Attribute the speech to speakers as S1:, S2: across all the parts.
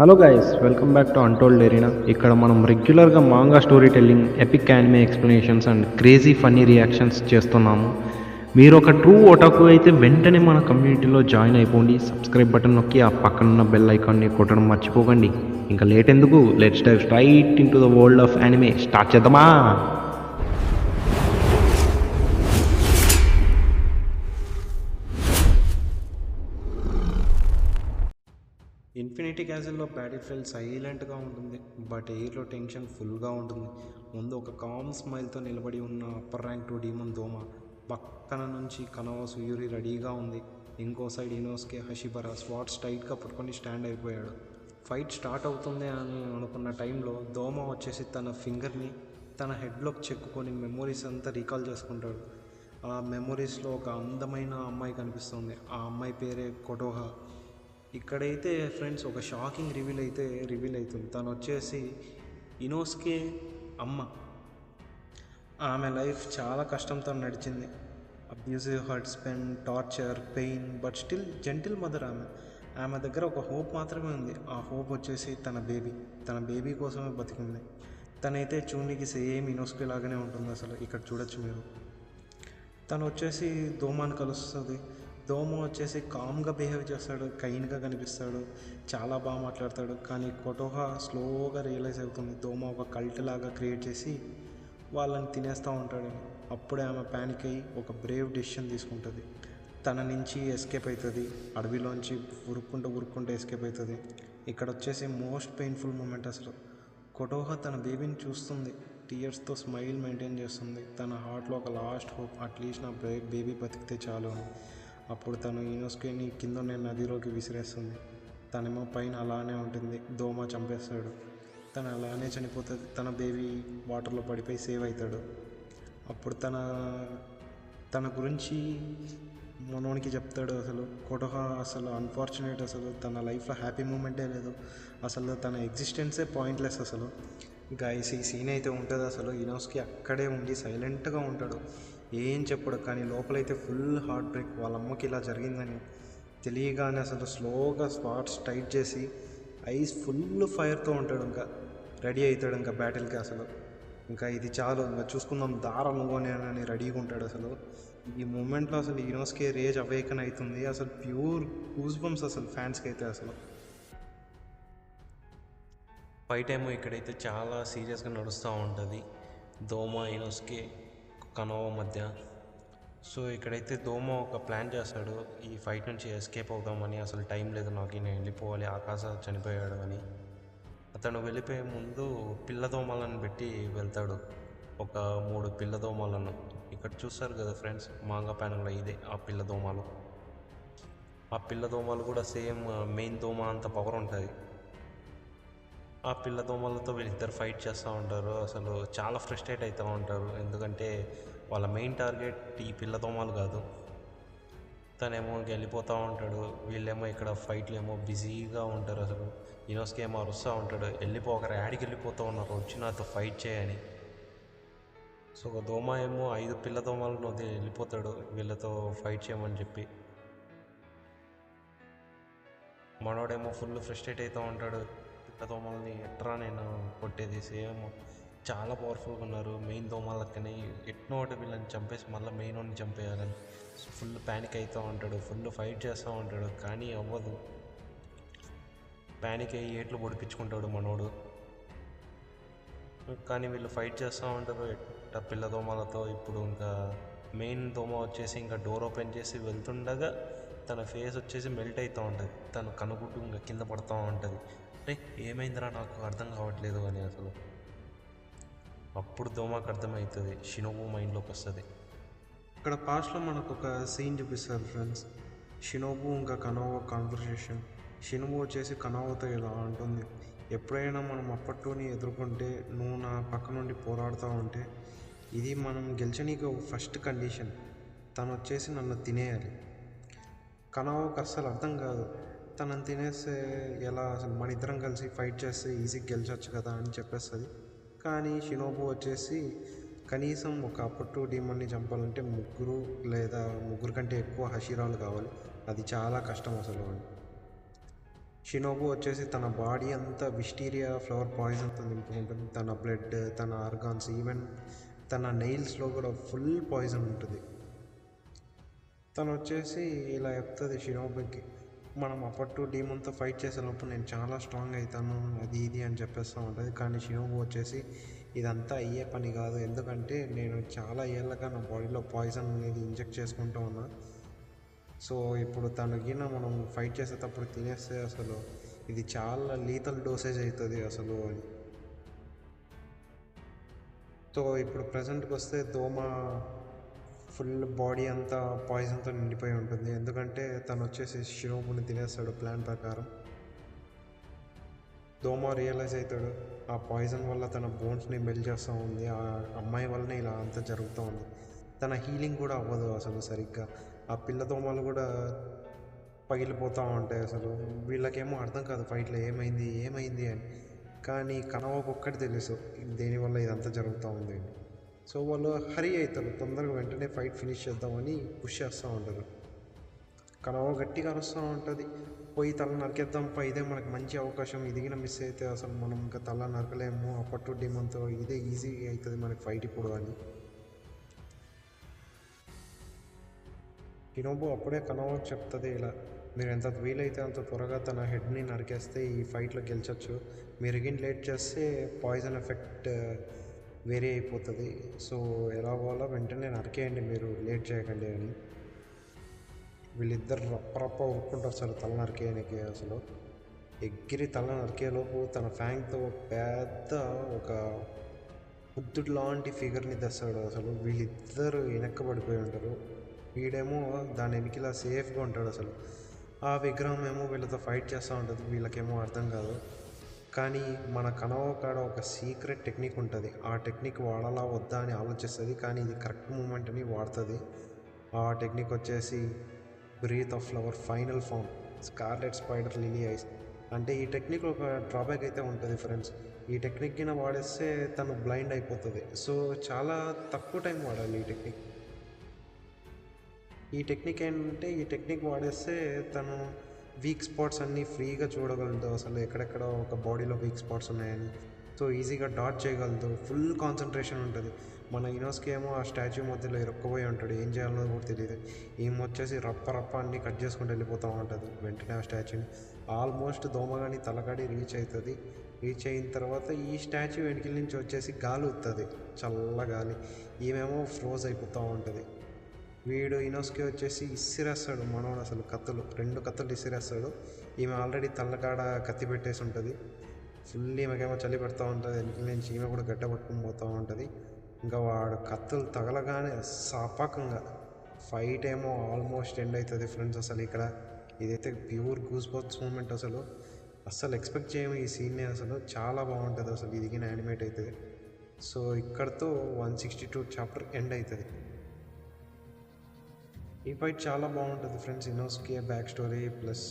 S1: Hello guys, welcome back to untold arena. ఇక్కడ మనం రెగ్యులర్గా manga story telling, epic anime explanations and crazy funny reactions చేస్తున్నాము. మీరు ఒక ట్రూ ఓటాకు అయితే వెంటనే మన కమ్యూనిటీలో జాయిన్ అయిపోండి. సబ్స్క్రైబ్ బటన్ నొక్కి ఆ పక్కనున్న బెల్ ఐకాన్ని కొట్టడం మర్చిపోకండి. ఇంకా లేట్ ఎందుకు, let's dive straight into the world of anime. Start చేద్దామా? ఇన్ఫినిటీ క్యాసిల్లో బ్యాటిల్ సైలెంట్గా ఉంటుంది, బట్ ఎయిర్లో టెన్షన్ ఫుల్గా ఉంటుంది. ముందు ఒక కామ్ స్మైల్తో నిలబడి ఉన్న అప్పర్ ర్యాంక్ 2 డీమన్ దోమ, పక్కన నుంచి కనవ సుయూరి రెడీగా ఉంది. ఇంకో సైడ్ ఇనోస్కే హషిబరా స్వాట్స్ టైట్గా పట్టుకొని స్టాండ్ అయిపోయాడు. ఫైట్ స్టార్ట్ అవుతుంది అని అనుకున్న టైంలో దోమ వచ్చేసి తన ఫింగర్ని తన హెడ్లోకి చెక్కుకొని మెమోరీస్ అంతా రీకాల్ చేసుకుంటాడు. ఆ మెమోరీస్లో ఒక అందమైన అమ్మాయి కనిపిస్తుంది. ఆ అమ్మాయి పేరే కొటోహా. ఇక్కడైతే ఫ్రెండ్స్ ఒక షాకింగ్ రివీల్ అవుతుంది. తను వచ్చేసి ఇనోస్కే అమ్మ. ఆమె లైఫ్ చాలా కష్టంతో నడిచింది. Abusive husband, torture, pain, but still gentle mother ఆమె దగ్గర ఒక హోప్ మాత్రమే ఉంది. ఆ హోప్ వచ్చేసి తన బేబీ కోసమే బతికింది. తనైతే చూడడానికి సేమ్ ఇనోస్కే లాగానే ఉంటుంది. అసలు ఇక్కడ చూడొచ్చు మీరు. తను వచ్చేసి దోమాని కలుస్తుంది. దోమ వచ్చేసి కామ్గా బిహేవ్ చేస్తాడు, కైన్గా కనిపిస్తాడు, చాలా బాగా మాట్లాడతాడు. కానీ కొటోహా స్లోగా రియలైజ్ అవుతుంది దోమ ఒక కల్ట్ లాగా క్రియేట్ చేసి వాళ్ళని తినేస్తూ ఉంటాడు. అప్పుడే ఆమె ప్యానిక్ అయ్యి ఒక బ్రేవ్ డెసిషన్ తీసుకుంటుంది. తన నుంచి ఎస్కేప్ అవుతుంది. అడవిలోంచి ఉరుక్కుంటూ ఎస్కేప్ అవుతుంది. ఇక్కడ వచ్చేసి మోస్ట్ పెయిన్ఫుల్ మూమెంట్ అసలు. కొటోహా తన బేబీని చూస్తుంది, టీయర్స్తో స్మైల్ మెయింటైన్ చేస్తుంది. తన హార్ట్లో ఒక లాస్ట్ హోప్, అట్లీస్ట్ నా బేబీ బతికితే చాలు అని. అప్పుడు తను ఇనోస్కేని కింద నదిలోకి విసిరేస్తుంది. తనేమో పైన అలానే ఉంటుంది. దోమ చంపేస్తాడు. తను అలానే చనిపోతుంది. తన బేబీ వాటర్లో పడిపోయి సేవ్ అవుతాడు. అప్పుడు తన గురించి మనోనికి చెప్తాడు. అసలు కొటోహా అసలు అన్ఫార్చునేట్, అసలు తన లైఫ్లో హ్యాపీ మూమెంటే లేదు, అసలు తన ఎగ్జిస్టెన్సే పాయింట్లెస్. అసలు గైస్ ఈ సీన్ అయితే ఉంటుంది. అసలు ఇనోస్కే అక్కడే ఉండి సైలెంట్గా ఉంటాడు, ఏం చెప్పడు. కానీ లోపలైతే ఫుల్ హార్ట్ బ్రేక్. వాళ్ళ అమ్మకి ఇలా జరిగిందని తెలియగానే అసలు స్లోగా స్పాట్స్ టైట్ చేసి ఐస్ ఫుల్ ఫైర్తో ఉంటాడు. ఇంకా రెడీ అవుతాడు ఇంకా బ్యాటిల్కి. అసలు ఇంకా ఇది చాలు, ఇంకా చూసుకుందాం దారం అని రెడీగా ఉంటాడు. అసలు ఈ మూమెంట్లో అసలు ఇనోస్కే రేజ్ అవేకన్ అవుతుంది. అసలు ప్యూర్ గూస్ బంప్స్ అసలు ఫ్యాన్స్కి అయితే. అసలు ఫైట్ ఏమో ఇక్కడైతే చాలా సీరియస్గా నడుస్తూ ఉంటుంది, దోమ ఇనోస్కే కనోవా మధ్య. సో ఇక్కడైతే దోమ ఒక ప్లాన్ చేస్తాడు, ఈ ఫైట్ నుంచి ఎస్కేప్ అవుదామని. అసలు టైం లేదు నాకు, నేను వెళ్ళిపోవాలి, ఆకాశ చనిపోయాడు అని. అతను వెళ్ళిపోయే ముందు పిల్ల దోమలను పెట్టి వెళ్తాడు, ఒక 3 పిల్ల దోమలను. ఇక్కడ చూస్తారు కదా ఫ్రెండ్స్, మాంగా ప్యానల్లో ఇదే ఆ పిల్ల దోమలు. ఆ పిల్ల దోమలు కూడా సేమ్ మెయిన్ దోమ అంత పవర్ ఉంటుంది. ఆ పిల్ల దోమలతో వీళ్ళిద్దరు ఫైట్ చేస్తూ ఉంటారు. అసలు చాలా ఫ్రస్ట్రేట్ అవుతూ ఉంటారు, ఎందుకంటే వాళ్ళ మెయిన్ టార్గెట్ ఈ పిల్ల దోమలు కాదు. తనేమో వెళ్ళిపోతూ ఉంటాడు, వీళ్ళేమో ఇక్కడ ఫైట్లు ఏమో బిజీగా ఉంటారు. అసలు ఇనోస్కే ఏమో అరుస్తూ ఉంటాడు, ఒకరు యాడికి వెళ్ళిపోతూ ఉన్నారు, వచ్చి నాతో ఫైట్ చేయని. సో ఒక దోమ ఏమో 5 పిల్ల దోమలను వదిలి వెళ్ళిపోతాడు వీళ్ళతో ఫైట్ చేయమని చెప్పి. మనోడేమో ఫుల్ ఫ్రస్ట్రేట్ అవుతూ ఉంటాడు, పిల్ల దోమల్ని ఎట్రా నేను కొట్టేది, సేమ్ చాలా పవర్ఫుల్గా ఉన్నారు, మెయిన్ దోమలక్కని ఎట్నో ఒకటి వీళ్ళని చంపేసి మళ్ళీ మెయిన్ వాడిని చంపేయాలని ఫుల్ ప్యానిక్ అవుతూ ఉంటాడు. ఫుల్ ఫైట్ చేస్తూ ఉంటాడు, కానీ అవ్వదు. ప్యానిక్ అయ్యి ఏట్లు పొడిపించుకుంటాడు మనోడు. కానీ వీళ్ళు ఫైట్ చేస్తూ ఉంటారు పిల్ల దోమలతో. ఇప్పుడు ఇంకా మెయిన్ దోమ వచ్చేసి ఇంకా డోర్ ఓపెన్ చేసి వెళ్తుండగా తన ఫేస్ వచ్చేసి మెల్ట్ అవుతూ ఉంటుంది, తను కనుగుడ్డు ఇంకా కింద పడుతూ ఉంటుంది. అంటే ఏమైందిరా నాకు అర్థం కావట్లేదు అని. అసలు అప్పుడు దోమకు అర్థమవుతుంది, షినోబు మైండ్లోకి వస్తుంది. ఇక్కడ పాస్ట్లో మనకు ఒక సీన్ చూపిస్తారు ఫ్రెండ్స్, షినోబు ఇంకా కనోవా కాన్వర్సేషన్. షినోబు వచ్చేసి కనోవాతో ఇలా అంటుంది, ఎప్పుడైనా మనం అప్పట్లోని ఎదుర్కొంటే నువ్వు నా పక్క నుండి పోరాడుతూ ఉంటే ఇది మనం గెలిచనీకి ఒక ఫస్ట్ కండిషన్, తను వచ్చేసి నన్ను తినేయాలి. కనోవాకు అస్సలు అర్థం కాదు, తనని తినేస్తే ఎలా, అసలు మన ఇద్దరం కలిసి ఫైట్ చేస్తే ఈజీగా గెలిచొచ్చు కదా అని చెప్పేస్తుంది. కానీ షినోబు వచ్చేసి కనీసం ఒక అప్పర్ 2 డీమన్ని చంపాలంటే 3 లేదా 3 కంటే ఎక్కువ హషిరాలు కావాలి, అది చాలా కష్టం అసలు. షినోబు వచ్చేసి తన బాడీ అంతా విస్టీరియా ఫ్లవర్ పాయిజన్తో నింపుకుంటుంది. తన బ్లడ్, తన ఆర్గాన్స్, ఈవెన్ తన నెయిల్స్లో కూడా ఫుల్ పాయిజన్ ఉంటుంది. తను వచ్చేసి ఇలా చెప్తుంది షినోబుకి, మనం అప్పట్టు డీమన్తో ఫైట్ చేసేటప్పుడు నేను చాలా స్ట్రాంగ్ అవుతాను అది ఇది అని చెప్పేస్తూ ఉంటుంది. కానీ షినోబు వచ్చేసి ఇదంతా అయ్యే పని కాదు, ఎందుకంటే నేను చాలా ఏళ్ళగా నా బాడీలో పాయిజన్ అనేది ఇంజెక్ట్ చేసుకుంటూ ఉన్నా. సో ఇప్పుడు తనకిన మనం ఫైట్ చేసేటప్పుడు తినేస్తే అసలు ఇది చాలా లీతల్ డోసేజ్ అవుతుంది అసలు అని. సో ఇప్పుడు ప్రజెంట్కి వస్తే దోమ ఫుల్ బాడీ అంతా పాయిజన్తో నిండిపోయి ఉంటుంది, ఎందుకంటే తను వచ్చేసి షినోబుని తినేస్తాడు ప్లాన్ ప్రకారం. దోమ రియలైజ్ అవుతాడు ఆ పాయిజన్ వల్ల తన బోన్స్ని మెల్ట్ చేస్తూ ఉంది, ఆ అమ్మాయి వల్లనే ఇలా అంతా జరుగుతూ ఉంది. తన హీలింగ్ కూడా అవ్వదు అసలు సరిగ్గా, ఆ పిల్ల దోమలు కూడా పగిలిపోతూ ఉంటాయి. అసలు వీళ్ళకేమో అర్థం కాదు ఫైట్లో ఏమైంది ఏమైంది అని. కానీ కనవకు ఒక్కటి తెలుసు దేనివల్ల ఇదంతా జరుగుతూ ఉంది అని. సో వాళ్ళు హరీ అవుతారు, తొందరగా వెంటనే ఫైట్ ఫినిష్ చేద్దామని పుష్ చేస్తూ ఉంటారు. కనవ గట్టిగా అరుస్తూ ఉంటుంది, పోయి తల నరికేద్దాం పై, ఇదే మనకు మంచి అవకాశం, ఇదిగిన మిస్ అయితే అసలు మనం ఇంకా తల నరకలేము, అప్పట్టు డీమన్తో ఇదే ఈజీ అవుతుంది మనకి ఫైట్ ఇప్పుడు అని. షినోబు అప్పుడే కనవకు చెప్తుంది ఇలా, మీరు ఎంత వీలైతే అంత త్వరగా తన హెడ్ని నరికేస్తే ఈ ఫైట్లో గెలిచొచ్చు, మీరు ఎగిన్ లేట్ చేస్తే పాయిజన్ ఎఫెక్ట్ వేరే అయిపోతుంది, సో ఎలాగోలా వెంటనే నరికేయండి మీరు, లేట్ చేయకండి అని. వీళ్ళిద్దరు రప్ప ఊరుకుంటారు అసలు తల నరికేయడానికి. అసలు ఎగిరి తల నరికేలోపు తన ఫ్యాంక్తో పెద్ద ఒక బుద్ధుడు లాంటి ఫిగర్ని తెస్తాడు. అసలు వీళ్ళిద్దరు వెనక్కబడిపోయి ఉంటారు, వీడేమో దాని వెనకలా సేఫ్గా ఉంటాడు. అసలు ఆ విగ్రహం ఏమో వీళ్ళతో ఫైట్ చేస్తూ ఉంటుంది, వీళ్ళకేమో అర్థం కాదు. కానీ మన కనవ కాడ ఒక సీక్రెట్ టెక్నిక్ ఉంటుంది, ఆ టెక్నిక్ వాడాలా వద్దా అని ఆలోచిస్తుంది, కానీ ఇది కరెక్ట్ మూమెంట్ అని వాడుతుంది. ఆ టెక్నిక్ వచ్చేసి breath of flower final form scarlet spider lily eyes. అంటే ఈ టెక్నిక్ ఒక డ్రాబ్యాక్ అయితే ఉంటుంది ఫ్రెండ్స్, ఈ టెక్నిక్ కింద వాడేస్తే తను బ్లైండ్ అయిపోతుంది. సో చాలా తక్కువ టైం వాడాలి ఈ టెక్నిక్. ఈ టెక్నిక్ ఏంటంటే ఈ టెక్నిక్ వాడేస్తే తను వీక్ స్పాట్స్ అన్నీ ఫ్రీగా చూడగలదు, అసలు ఎక్కడెక్కడ ఒక బాడీలో వీక్ స్పాట్స్ ఉన్నాయని. సో ఈజీగా డాట్ చేయగలదు, ఫుల్ కాన్సన్ట్రేషన్ ఉంటుంది. మన ఇనోస్కి ఏమో ఆ స్టాచ్యూ మధ్యలో ఇరుక్కుపోయి ఉంటాడు, ఏం చేయాలో కూడా తెలియదు. ఈమె వచ్చేసి రప్ప అన్నీ కట్ చేసుకుంటూ వెళ్ళిపోతూ ఉంటుంది వెంటనే ఆ స్టాచ్యూని. ఆల్మోస్ట్ దోమగాని తలకాడి రీచ్ అవుతుంది. రీచ్ అయిన తర్వాత ఈ స్టాచ్యూ వెనకల నుంచి వచ్చేసి గాలి వస్తుంది, చల్ల గాలి, ఈమెమో ఫ్రోజ్ అయిపోతూ ఉంటుంది. వీడు ఇనోస్కి వచ్చేసి ఇసిరేస్తాడు మనోడు, అసలు కత్తులు 2 కత్తులు ఇసిరేస్తాడు. ఈమె ఆల్రెడీ తల్లకాడ కత్తి పెట్టేసి ఉంటుంది, ఫుల్ ఈమెకేమో చలి పెడతా ఉంటుంది, వెనక నుంచి ఈమె కూడా గడ్డ పట్టుకుని పోతూ ఉంటుంది. ఇంకా వాడు కత్తులు తగలగానే సాపాకంగా ఫైట్ ఏమో ఆల్మోస్ట్ ఎండ్ అవుతుంది ఫ్రెండ్స్. అసలు ఇక్కడ ఇదైతే ప్యూర్ గూస్ బంప్స్ మూమెంట్, అస్సలు ఎక్స్పెక్ట్ చేయము ఈ సీన్ని, అసలు చాలా బాగుంటుంది అసలు ఇదిగిన యానిమేట్ అవుతుంది. సో ఇక్కడతో 162 చాప్టర్ ఎండ్ అవుతుంది. ఈ ఫైట్ చాలా బాగుంటుంది ఫ్రెండ్స్, ఇనోస్కి బ్యాక్ స్టోరీ ప్లస్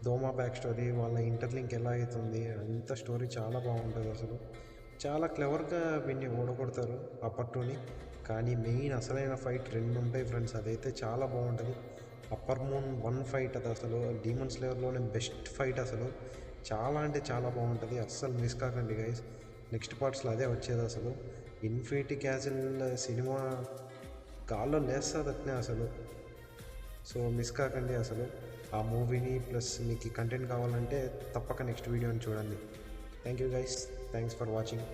S1: దోమా బ్యాక్ స్టోరీ, వాళ్ళ ఇంటర్లింక్ ఎలా అవుతుంది అంత స్టోరీ చాలా బాగుంటుంది. అసలు చాలా క్లెవర్గా వీడిని ఓడగొడతారు అప్పట్టుని. కానీ మెయిన్ అసలైన ఫైట్ 2 ఉంటాయి ఫ్రెండ్స్, అదైతే చాలా బాగుంటుంది. అప్పర్ మూన్ 1 ఫైట్ అది అసలు డీమన్ స్లేయర్లోనే బెస్ట్ ఫైట్, అసలు చాలా అంటే చాలా బాగుంటుంది, అస్సలు మిస్ కాకండి గైస్. నెక్స్ట్ పార్ట్స్లో అదే వచ్చేది అసలు. ఇన్ఫినిటీ క్యాసిల్ సినిమా గాల్లో లేస్తుంది అట్నే అసలు, సో మిస్ కాకండి అసలు ఆ మూవీని. ప్లస్ మీకు కంటెంట్ కావాలంటే తప్పక నెక్స్ట్ వీడియోని చూడండి. Thank you guys, thanks for watching.